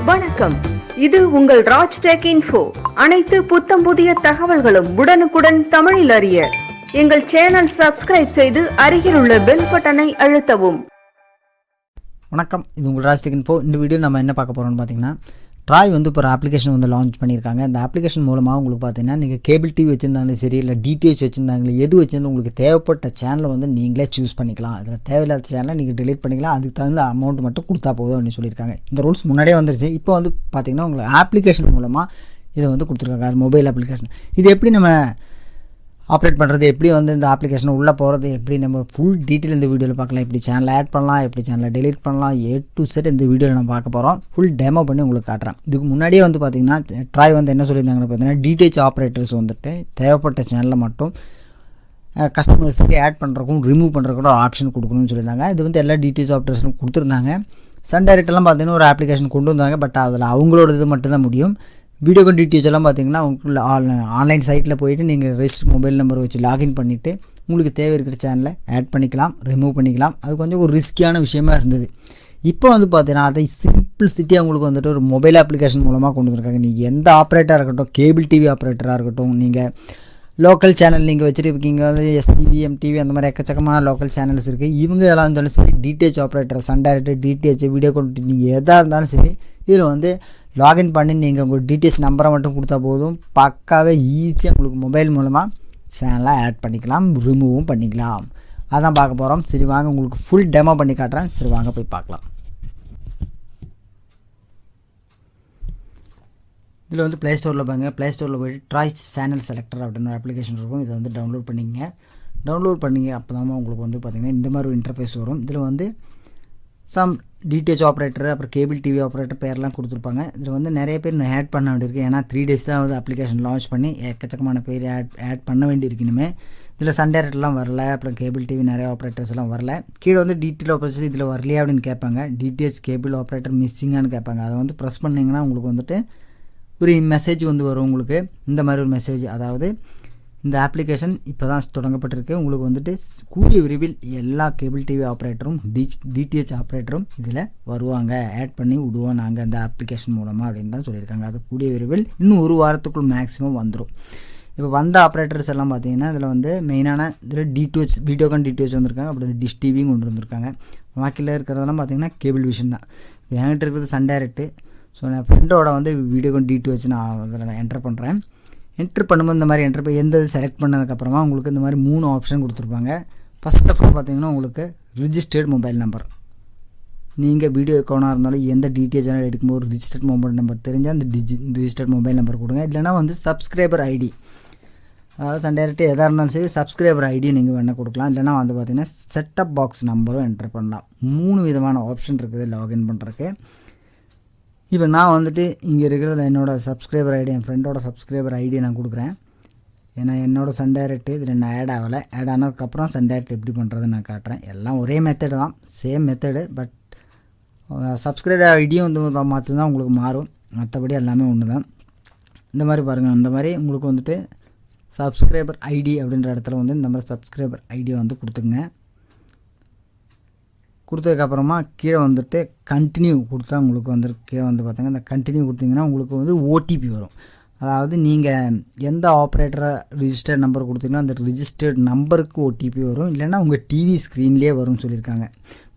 வணக்கம், இது உங்கள் ராஜ்டெcinfo. அனைத்து புத்தம் புதிய தகவல்களும் உடனுக்குடன் தமிழில் அறிய எங்கள் சேனல் சப்ஸ்கிரைப் செய்து அருகில் உள்ள பெல் பட்டனை அழுத்தவும். வணக்கம், இது உங்கள் ராஜ்டெcinfo. இந்த வீடியோ நம்ம என்ன பார்க்க போகிறோம்னு பார்த்தீங்கன்னா, ட்ராய் வந்து இப்போ ஒரு அப்ளிகேஷன் வந்து லான்ச் பண்ணியிருக்காங்க. இந்த அப்ளிகேஷன் மூலமாக உங்களுக்கு பார்த்தீங்கன்னா, நீங்கள் கேபிள் டிவி வச்சுருந்தாலும் சரி, இல்லை டிடிஹெச் வச்சுருந்தாங்களே, எது வச்சுருந்தாலும் உங்களுக்கு தேவைப்பட்ட சேனலை வந்து நீங்களே சூஸ் பண்ணிக்கலாம். அதில் தேவையில்லாத சேனலை நீங்கள் டிலீட் பண்ணிக்கலாம். அதுக்கு தகுந்த அமௌண்ட் மட்டும் கொடுத்தா போதும் அப்படின்னு சொல்லியிருக்காங்க. இந்த ரூல்ஸ் முன்னாடியே வந்துருச்சு. இப்போ வந்து பார்த்தீங்கன்னா, உங்களுக்கு அப்ளிகேஷன் மூலமாக இதை வந்து கொடுத்துருக்காங்க. அது மொபைல் அப்ளிகேஷன். இது எப்படி நம்ம ஆப்ரேட் பண்ணுறது, எப்படி வந்து இந்த அப்ளிகேஷனை உள்ளே போகிறது, எப்படி நம்ம ஃபுல் டீட்டெயில் இந்த வீடியோவில் பார்க்கலாம். எப்படி சேனலை ஆட் பண்ணலாம், எப்படி சேனலை டெலீட் பண்ணலாம், A to Z இந்த வீடியோவில் நம்ம பார்க்க போகிறோம். ஃபுல் டெமோ பண்ணி உங்களுக்கு காட்டுறேன். இதுக்கு முன்னாடியே வந்து பார்த்திங்கன்னா, ட்ராய் வந்து என்ன சொல்லியிருந்தாங்கன்னு பார்த்தீங்கன்னா, டிடிஹெச் ஆப்ரேட்டர்ஸ் வந்துட்டு தேவைப்பட்ட சேனலில் மட்டும் கஸ்டமர்ஸுக்கு ஆட் பண்ணுறக்கும் ரிமூவ் பண்ணுறக்கூட ஒரு ஆப்ஷன் கொடுக்கணும்னு சொல்லியிருந்தாங்க. இது வந்து எல்லா டிடிஹெச் ஆப்ரேட்டர்ஸும் கொடுத்துருந்தாங்க. சன் டைரக்டெல்லாம் பார்த்தீங்கன்னா ஒரு அப்ளிகேஷன் கொண்டு வந்தாங்க. பட் அதில் அவங்களோட இது மட்டும்தான் முடியும். வீடியோ டிடிஹெச் எல்லாம் பார்த்தீங்கன்னா உங்களுக்கு ஆன்லைன் சைட்டில் போய்ட்டு நீங்கள் ரெஜிஸ்டர் மொபைல் நம்பர் வச்சு லாகின் பண்ணிவிட்டு உங்களுக்கு தேவை இருக்கிற சேனலை ஆட் பண்ணிக்கலாம், ரிமூவ் பண்ணிக்கலாம். அது கொஞ்சம் ஒரு ரிஸ்கியான விஷயமா இருந்தது. இப்போ வந்து பார்த்தீங்கன்னா, அதை சிம்பிள்சிட்டியாக உங்களுக்கு வந்துட்டு ஒரு மொபைல் அப்ளிகேஷன் மூலமாக கொண்டு வந்திருக்காங்க. நீங்கள் எந்த ஆப்ரேட்டராக இருக்கட்டும், கேபிள் டிவி ஆப்ரேட்டராக இருக்கட்டும், நீங்கள் லோக்கல் சேனல் நீங்கள் வச்சுருக்கீங்க, வந்து எஸ்டிவி எம்டிவி அந்த மாதிரி எக்கச்சக்கமான லோக்கல் சேனல்ஸ் இருக்குது. இவங்க எல்லாம் இருந்தாலும் சரி, DTH operator, Sun director, DTH, video கொண்டு நீங்கள் எதாக இருந்தாலும் சரி, இதில் வந்து லாகின் பண்ணி நீங்கள் உங்கள் டிடிஹெச் நம்பரை மட்டும் கொடுத்தா போதும். பக்காவே ஈஸியாக உங்களுக்கு மொபைல் மூலமாக சேனலை ஆட் பண்ணிக்கலாம், ரிமூவும் பண்ணிக்கலாம். அதான் பார்க்க போகிறோம். சரி வாங்க, உங்களுக்கு ஃபுல் டெமோ பண்ணி காட்டுறேன். சரி வாங்க போய் பார்க்கலாம். இதில் வந்து ப்ளே ஸ்டோரில் பாருங்க. ப்ளே ஸ்டோரில் போய்ட்டு ட்ராய் சேனல் செலக்டர் அப்படின்னு ஒரு அப்ளிகேஷன் இருக்கும். இதை வந்து டவுன்லோட் பண்ணிங்க. அப்போ தான் உங்களுக்கு வந்து பார்த்திங்கன்னா இந்த மாதிரி ஒரு இன்டர்ஃபேஸ் வரும். இதில் வந்து சம் டிடிஹெச் ஆப்ரேட்டர், அப்புறம் கேபிள் டிவி ஆப்ரேட்டர் பேர்லாம் கொடுத்துருப்பாங்க. இதில் வந்து நிறைய பேர் ஆட் பண்ண வேண்டியிருக்கு. ஏன்னா 3 days தான் வந்து அப்ளிகேஷன் லான்ச் பண்ணி எக்கச்சக்கமான பேர் ஆட் பண்ண வேண்டியிருக்கு. இனிமேல் இதில் சன் டைரக்டர்லாம் வரல, அப்புறம் கேபிள் டிவி நிறைய ஆப்ரேட்டர்ஸ் எல்லாம் வரல. கீழே வந்து டிடிஹெச் ஆப்ரேட்டர் இதில் வரலையா அப்படின்னு கேட்பாங்க. டிடிஹெச் கேபிள் ஆப்ரேட்டர் மிஸ்ஸிங்கானு கேட்பாங்க. அதை வந்து ப்ரெஸ் பண்ணிங்கன்னா உங்களுக்கு வந்துட்டு ஒரு மெசேஜ் வந்து வரும். உங்களுக்கு இந்த மாதிரி ஒரு மெசேஜ், அதாவது இந்த அப்ளிகேஷன் இப்போ தான் தொடங்கப்பட்டிருக்கு. உங்களுக்கு வந்துட்டு கூடிய விரைவில் எல்லா கேபிள் டிவி ஆப்ரேட்டரும் டிடிஹெச் ஆப்ரேட்டரும் இதில் வருவாங்க, ஆட் பண்ணி விடுவோம் நாங்கள் அந்த அப்ளிகேஷன் மூலமாக அப்படின்னு தான் சொல்லியிருக்காங்க. அது கூடிய விரைவில் இன்னும் ஒரு வாரத்துக்குள் மேக்ஸிமம் வந்துடும். இப்போ வந்த ஆப்ரேட்டர்ஸ் எல்லாம் பார்த்தீங்கன்னா, இதில் வந்து மெயினான இதில் டிடிஹெச், வீடியோகான் டிடிஹெச் வந்திருக்காங்க, அப்படி டிஷ் டிவியும் கொண்டு வந்திருக்காங்க. வாக்கில் இருக்கிறதெல்லாம் பார்த்தீங்கன்னா கேபிள் விஷன் தான். என்கிட்ட இருக்கிறது சன் டைரக்ட்டு. ஸோ நான் ஃப்ரெண்டோட வந்து வீடியோகான் டிடிஹெச் நான் அதில் என்டர் பண்ணுறேன். என்ட்ரு பண்ணும்போது இந்த மாதிரி எந்த இது செலக்ட் பண்ணதுக்கப்புறமா உங்களுக்கு இந்த மாதிரி 3 ஆப்ஷன் கொடுத்துருப்பாங்க. ஃபஸ்ட் ஆஃப் ஆல் பார்த்தீங்கன்னா, உங்களுக்கு ரிஜிஸ்டர்ட் மொபைல் நம்பர். நீங்கள் வீடியோ அக்கௌண்டாக இருந்தாலும் எந்த டிடிஹெச் சேனல் எடுக்கும்போது ஒரு ரிஜிஸ்டர்ட் மொபைல் நம்பர் தெரிஞ்சால் அந்த ரிஜிஸ்டர்ட் மொபைல் நம்பர் கொடுங்க. இல்லைனா வந்து சப்ஸ்கிரைபர் ஐடி, அதாவது சன் டைரக்ட் எதாக இருந்தாலும் சரி சப்ஸ்கிரைபர் ஐடி நீங்கள் வேணால் கொடுக்கலாம். இல்லைனா வந்து பார்த்தீங்கன்னா செட்டப் பாக்ஸ் நம்பரும் என்டர் பண்ணலாம். 3 விதமான ஆப்ஷன் இருக்குது லாகின் பண்ணுறதுக்கு. இப்போ நான் வந்துட்டு இங்கே இருக்கிறதுல என்னோடய சப்ஸ்கிரைபர் ஐடி, என் ஃப்ரெண்டோட சப்ஸ்கிரைபர் ஐடியை நான் கொடுக்குறேன். ஏன்னா என்னோடய சன் டைரக்ட் இதில் நான் ஆட் ஆகலை. ஆட் ஆனதுக்கப்புறம் சன் டைரக்ட் எப்படி பண்ணுறதுன்னு நான் காட்டுறேன். எல்லாம் ஒரே மெத்தடு தான், சேம் மெத்தடு. பட் சப்ஸ்கிரைபர் ஐடியும் வந்து மாற்றம்தான் உங்களுக்கு மாறும், மற்றபடி எல்லாமே ஒன்று தான். இந்த மாதிரி பாருங்கள், இந்த மாதிரி உங்களுக்கு வந்துட்டு சப்ஸ்கிரைபர் ஐடி அப்படின்ற இடத்துல வந்து இந்த மாதிரி சப்ஸ்கிரைபர் ஐடியை வந்து கொடுத்துங்க. கொடுத்ததுக்கப்புறமா கீழே வந்துட்டு கண்டினியூ கொடுத்தா உங்களுக்கு வந்து கீழே வந்து பார்த்திங்கன்னா, இந்த கண்டினியூ கொடுத்தீங்கன்னா உங்களுக்கு வந்து ஓடிபி வரும். அதாவது நீங்கள் எந்த ஆப்ரேட்டரை ரிஜிஸ்டர்ட் நம்பர் கொடுத்தீங்கன்னா அந்த ரிஜிஸ்டர்ட் நம்பருக்கு ஓடிபி வரும். இல்லைன்னா உங்கள் டிவி ஸ்க்ரீன்லேயே வரும்னு சொல்லியிருக்காங்க.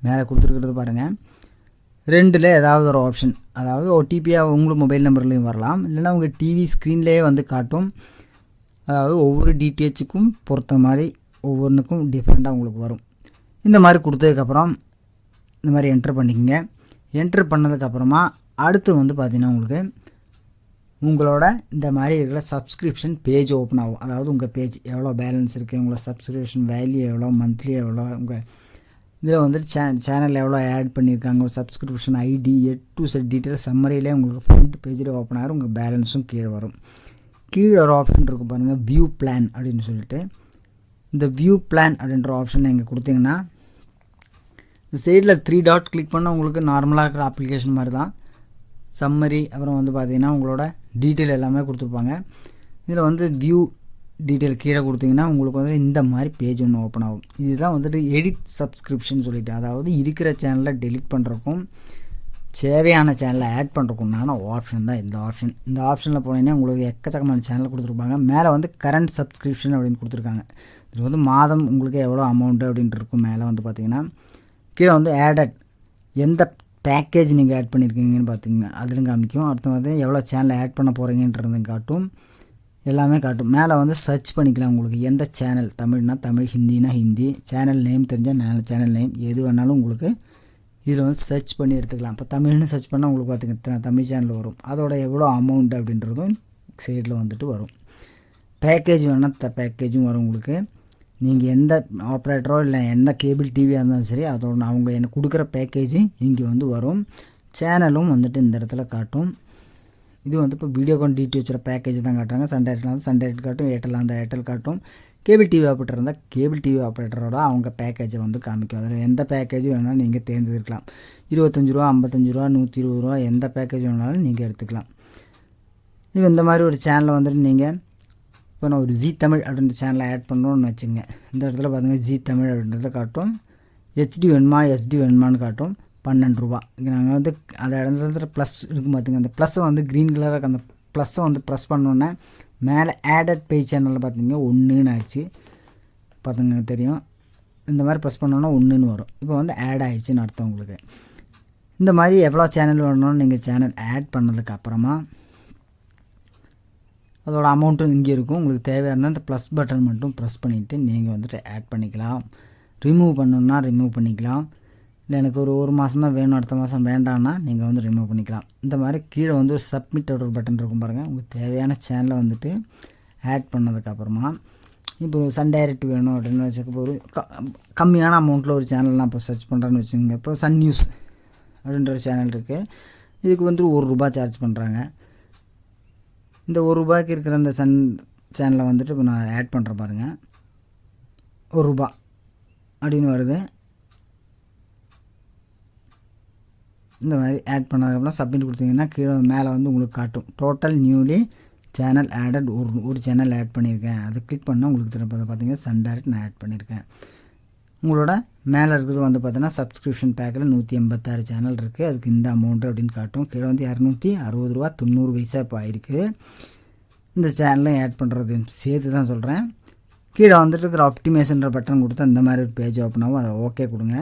மேலே கொடுத்துருக்கிறது பாருங்கள், 2ல் ஏதாவது ஒரு ஆப்ஷன், அதாவது ஓடிபியாக உங்களுக்கு மொபைல் நம்பர்லேயும் வரலாம், இல்லைன்னா உங்கள் டிவி ஸ்க்ரீன்லேயே வந்து காட்டும். அதாவது ஒவ்வொரு டிடிஹெச்சுக்கும் பொறுத்த மாதிரி ஒவ்வொன்றுக்கும் டிஃப்ரெண்ட்டாக உங்களுக்கு வரும். இந்த மாதிரி கொடுத்ததுக்கப்புறம் இந்த மாதிரி என்ட்ரு பண்ணிக்கங்க. என்ட்ரு பண்ணதுக்கப்புறமா அடுத்து வந்து பார்த்திங்கன்னா, உங்களுக்கு உங்களோட இந்த மாதிரி இருக்கிற சப்ஸ்கிரிப்ஷன் பேஜ் ஓப்பன் ஆகும். அதாவது உங்கள் பேஜ் எவ்வளோ பேலன்ஸ் இருக்குது, உங்களோட சப்ஸ்கிரிப்ஷன் வேல்யூ எவ்வளோ, மந்த்லி எவ்வளோ, உங்கள் இதில் வந்துட்டு சேனல் எவ்வளோ ஆட் பண்ணியிருக்காங்க, உங்கள் subscription ID, A to Z detail சம்மரியிலே உங்களுக்கு ஃப்ரண்ட் பேஜில் ஓப்பன் ஆகும். உங்கள் பேலன்ஸும் கீழே வரும். கீழே ஒரு ஆப்ஷன் இருக்கும் பாருங்கள், வியூ பிளான் அப்படின்னு சொல்லிட்டு. இந்த வியூ பிளான் அப்படின்ற ஆப்ஷன் நீங்கள் கொடுத்தீங்கன்னா, இந்த சைடில் 3 டாட் கிளிக் பண்ணால் உங்களுக்கு நார்மலாக இருக்கிற அப்ளிகேஷன் மாதிரி தான். சம்மரி, அப்புறம் வந்து பார்த்திங்கன்னா உங்களோட டீட்டெயில் எல்லாமே கொடுத்துருப்பாங்க. இதில் வந்து வியூ டீட்டெயில் கீழே கொடுத்தீங்கன்னா உங்களுக்கு வந்து இந்த மாதிரி பேஜ் ஒன்று ஓப்பன் ஆகும். இதுதான் வந்துட்டு எடிட் சப்ஸ்கிரிப்ஷன் சொல்லிட்டு, அதாவது இருக்கிற சேனலை டெலிட் பண்ணுறக்கும் தேவையான சேனலை ஆட் பண்ணுறதுக்கு உண்டான ஆப்ஷன் தான் இந்த ஆப்ஷனில் போனீங்கன்னா உங்களுக்கு எக்கச்சக்கமான சேனல் கொடுத்துருப்பாங்க. மேலே வந்து கரண்ட் சப்ஸ்கிரிப்ஷன் அப்படின்னு கொடுத்துருக்காங்க. இது வந்து மாதம் உங்களுக்கு எவ்வளோ அமௌண்ட்டு அப்படின்ட்டு இருக்கும். மேலே வந்து பார்த்திங்கன்னா கீழே வந்து ஆடட் எந்த பேக்கேஜ் நீங்கள் ஆட் பண்ணியிருக்கீங்கன்னு பார்த்துங்க அதிலும் காமிக்கும். அடுத்து வந்து எவ்வளோ சேனலை ஆட் பண்ண போகிறீங்கன்றதும் காட்டும், எல்லாமே காட்டும். மேலே வந்து சர்ச் பண்ணிக்கலாம். உங்களுக்கு எந்த சேனல், தமிழ்னா தமிழ், ஹிந்தினா ஹிந்தி, சேனல் நேம் தெரிஞ்சால் சேனல் நேம் எது வேணாலும் உங்களுக்கு இதில் வந்து சர்ச் பண்ணி எடுத்துக்கலாம். இப்போ தமிழ்னு சர்ச் பண்ணால் உங்களுக்கு பார்த்திங்கன்னா தமிழ் சேனல் வரும். அதோட எவ்வளோ அமௌண்ட் அப்படின்றதும் சைடில் வந்துட்டு வரும். பேக்கேஜ் வேணால் பேக்கேஜும் வரும் உங்களுக்கு. நீங்கள் எந்த ஆப்ரேட்டரோ இல்லை எந்த கேபிள் டிவியாக இருந்தாலும் சரி அதோட அவங்க எனக்கு கொடுக்குற பேக்கேஜு இங்கே வந்து வரும். சேனலும் வந்துட்டு இந்த இடத்துல காட்டும். இது வந்து இப்போ வீடியோகான் டிடிஹெச் பேக்கேஜ் தான் காட்டுறாங்க. சன் டைரக்ட் காட்டும், ஏர்டெல் அந்த ஏர்டெல் காட்டும். கேபிள் டிவி ஆப்ரேட்டர் இருந்தால் கேபிள் டிவி ஆப்ரேட்டரோட அவங்க பேக்கேஜை வந்து காமிக்கும். அதில் எந்த பேக்கேஜ் வேணாலும் நீங்கள் தேர்ந்தெடுக்கலாம். 25 ரூபா, 55 ரூபா, 120 ரூபா எந்த பேக்கேஜ் வேணாலும் நீங்கள் எடுத்துக்கலாம். இது இந்த மாதிரி ஒரு சேனலை வந்துட்டு நீங்கள் இப்போ நான் ஒரு ஜி தமிழ் அப்படின்ற சேனலை ஆட் பண்ணுறோன்னு வச்சுங்க. இந்த இடத்துல பார்த்திங்கன்னா ஜி தமிழ் அப்படின்றத காட்டும். ஹெச்டி வேணுமா எஸ்டி வேணுமான்னு காட்டும். 12 ரூபா. இங்கே நாங்கள் வந்து அந்த இடத்துல ப்ளஸ் இருக்கும் பார்த்துங்க. அந்த ப்ளஸ்ஸை வந்து க்ரீன் கலராக அந்த ப்ளஸ்ஸை வந்து ப்ரெஸ் பண்ணோன்னே மேலே ஆடட் பேஜ் சேனலில் பார்த்திங்க 1ன்னு ஆச்சு பார்த்துங்க தெரியும். இந்த மாதிரி ப்ரெஸ் பண்ணோன்னா 1ன்னு வரும். இப்போ வந்து ஆட் ஆகிடுச்சின்னு அர்த்தம் உங்களுக்கு. இந்த மாதிரி எவ்வளோ சேனல் வேணும்னு நீங்கள் சேனல் ஆட் பண்ணதுக்கு அப்புறமா அதோட அமௌண்ட்டும் இங்கே இருக்கும். உங்களுக்கு தேவையான அந்த ப்ளஸ் பட்டன் மட்டும் ப்ரெஸ் பண்ணிவிட்டு நீங்கள் வந்துட்டு ஆட் பண்ணிக்கலாம். ரிமூவ் பண்ணணுன்னா ரிமூவ் பண்ணிக்கலாம். இல்லை எனக்கு ஒரு மாதம் தான் வேணும், அடுத்த மாதம் வேண்டான்னா நீங்கள் வந்து ரிமூவ் பண்ணிக்கலாம். இந்த மாதிரி கீழே வந்து ஒரு சப்மிட் ஒரு பட்டன் இருக்கும் பாருங்கள். உங்களுக்கு தேவையான சேனலை வந்துட்டு ஆட் பண்ணதுக்கப்புறமா இப்போ சன் டைரக்ட் வேணும் அப்படின்னு வச்சுக்க ஒரு கம்மியான அமௌண்ட்டில் ஒரு சேனல் நான் இப்போ சர்ச் பண்ணுறேன்னு வச்சுக்கோங்க. இப்போ சன் நியூஸ் அப்படின்ற ஒரு சேனல் இருக்குது. இதுக்கு வந்து ₹1 சார்ஜ் பண்ணுறாங்க. இந்த ₹1 இருக்கிற அந்த சன் சேனலை வந்துட்டு இப்போ நான் ஆட் பண்ணுறேன் பாருங்கள். ₹1 அப்படின்னு வருது. இந்த மாதிரி ஆட் பண்ணதுக்கப்புறம் சப்மிட் கொடுத்தீங்கன்னா கீழே மேலே வந்து உங்களுக்கு காட்டும் டோட்டல் நியூலி சேனல் ஆடட். ஒரு சேனல் ஆட் பண்ணியிருக்கேன். அதை கிளிக் பண்ணால் உங்களுக்கு திரும்ப பார்த்தீங்கன்னா சன் டைரக்ட் நான் ஆட் பண்ணியிருக்கேன். உங்களோட மேலே இருக்கிறது வந்து பார்த்தீங்கன்னா சப்ஸ்கிரிப்ஷன் பேக்கில் 186 சேனல் இருக்குது. அதுக்கு இந்த அமௌண்ட்டு அப்படின்னு காட்டும். கீழே வந்து ₹260.90 இப்போ ஆயிருக்கு. இந்த சேனலையும் ஆட் பண்ணுறது சேர்த்து தான் சொல்கிறேன். கீழே வந்துட்டு இருக்கிற ஆப்டிமேஷன்ற பட்டன் கொடுத்து அந்த மாதிரி ஒரு பேஜ் ஓப்பன் ஆகும். அதை ஓகே கொடுங்க.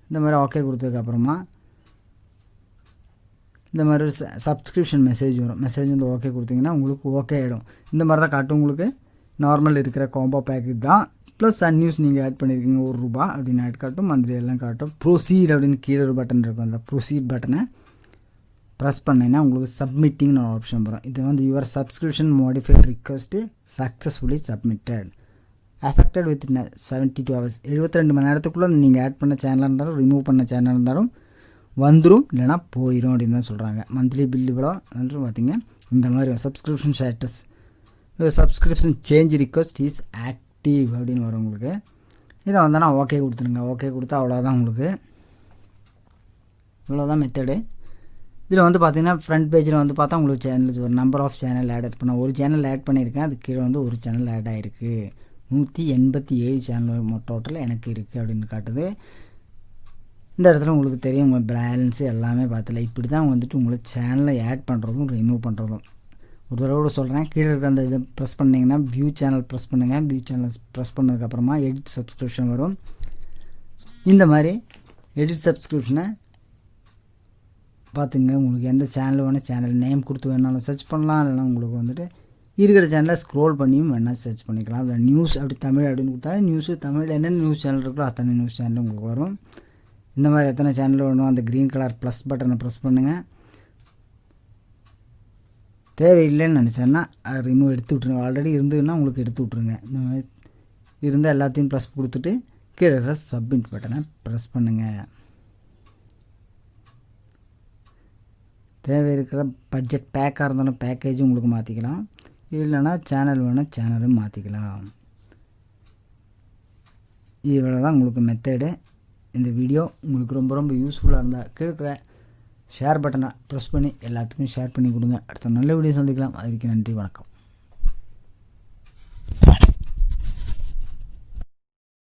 இந்த மாதிரி ஓகே கொடுத்ததுக்கப்புறமா இந்த மாதிரி ஒரு சப்ஸ்கிரிப்ஷன் மெசேஜ் வரும். மெசேஜ் வந்து ஓகே கொடுத்தீங்கன்னா உங்களுக்கு ஓகே ஆகிடும். இந்த மாதிரி தான் காட்டும். உங்களுக்கு நார்மல் இருக்கிற காம்போ பேக்கு தான் ப்ளஸ் சன் நியூஸ் நீங்கள் ஆட் பண்ணியிருக்கீங்க ₹1 அப்படின்னு ஆட் காட்டும். மந்த்லி எல்லாம் காட்டும். ப்ரொசீட் அப்படின்னு கீழே ஒரு பட்டன் இருக்கும். அந்த ப்ரொசீட் பட்டனை ப்ரெஸ் பண்ணிங்கன்னா உங்களுக்கு சப்மிட்டிங்னு ஒரு ஆப்ஷன் வரும். இது வந்து your subscription modified request successfully submitted affected with 72 hours 72 மணி நேரத்துக்குள்ளே நீங்கள் ஆட் பண்ண சேனலாக இருந்தாலும் ரிமூவ் பண்ண சேனலாக இருந்தாலும் வந்துடும், இல்லைனா போயிடும் அப்படின்னு தான் சொல்கிறாங்க. மந்த்லி பில் இவ்வளோ வந்து பார்த்திங்க. இந்த மாதிரி subscription status subscription change request is active அப்படின்னு வரும் உங்களுக்கு. இதை வந்தால் நான் ஓகே கொடுத்துருங்க. ஓகே கொடுத்தா அவ்வளோதான் உங்களுக்கு. இவ்வளோதான் மெத்தடு. இதில் வந்து பார்த்திங்கன்னா ஃப்ரண்ட் பேஜில் வந்து பார்த்தா உங்களுக்கு சேனல் ஒரு நம்பர் ஆஃப் சேனல் ஆட் பண்ண ஒரு சேனல் ஆட் பண்ணியிருக்கேன். அது கீழே வந்து ஒரு சேனல் ஆட் ஆகிருக்கு. 187 சேனல் டோட்டல் எனக்கு இருக்குது அப்படின்னு காட்டுது. இந்த இடத்துல உங்களுக்கு தெரியும் உங்கள் பேலன்ஸு எல்லாமே பார்த்தல. இப்படி தான் வந்துட்டு உங்களுக்கு சேனலை ஆட் பண்ணுறதும் ரிமூவ் பண்ணுறதும். ஒரு தடவை சொல்கிறேன். கீழே இருக்கிற அந்த இதை ப்ரெஸ் பண்ணிங்கன்னா வியூ சேனல் ப்ரெஸ் பண்ணுங்கள். வியூ சேனல் ப்ரெஸ் பண்ணதுக்கப்புறமா எடிட் சப்ஸ்கிரிப்ஷன் வரும். இந்த மாதிரி எடிட் சப்ஸ்கிரிப்ஷனை பார்த்துங்க. உங்களுக்கு எந்த சேனல் வேணும் சேனல் நேம் கொடுத்து வேணாலும் சர்ச் பண்ணலாம். இல்லைனா உங்களுக்கு வந்துட்டு இருக்கிற சேனலை ஸ்க்ரோல் பண்ணியும் வேணால் சர்ச் பண்ணிக்கலாம். இல்லை நியூஸ் அப்படி தமிழ் அப்படின்னு கொடுத்தா நியூஸு தமிழ் என்னென்ன நியூஸ் சேனல் இருக்கோ அத்தனை நியூஸ் சேனல் உங்களுக்கு வரும். இந்த மாதிரி எத்தனை சேனல் வேணும் அந்த க்ரீன் கலர் ப்ளஸ் பட்டனை ப்ரெஸ் பண்ணுங்கள். தேவையில்லைன்னு நினச்சேன்னா அதை ரிமூவ் எடுத்து விட்ருங்க. ஆல்ரெடி இருந்ததுன்னா உங்களுக்கு எடுத்து விட்ருங்க. இந்த மாதிரி இருந்தால் எல்லாத்தையும் ப்ளஸ் கொடுத்துட்டு கீழே இருக்கிற சப்மிட் பட்டனை ப்ரெஸ் பண்ணுங்கள். தேவை இருக்கிற பட்ஜெட் பேக்காக இருந்தாலும் பேக்கேஜும் உங்களுக்கு மாற்றிக்கலாம். இல்லைனா சேனல் வேணும் சேனலும் மாற்றிக்கலாம். இவ்வளோ தான் உங்களுக்கு மெத்தடு. இந்த வீடியோ உங்களுக்கு ரொம்ப ரொம்ப யூஸ்ஃபுல்லாக இருந்தால் கீழே ஷேர் பட்டனை ப்ரெஸ் பண்ணி எல்லாத்துக்கும் ஷேர் பண்ணி கொடுங்க. அடுத்த நல்ல வீடியோ சந்திக்கலாம். அதுக்கு நன்றி, வணக்கம்.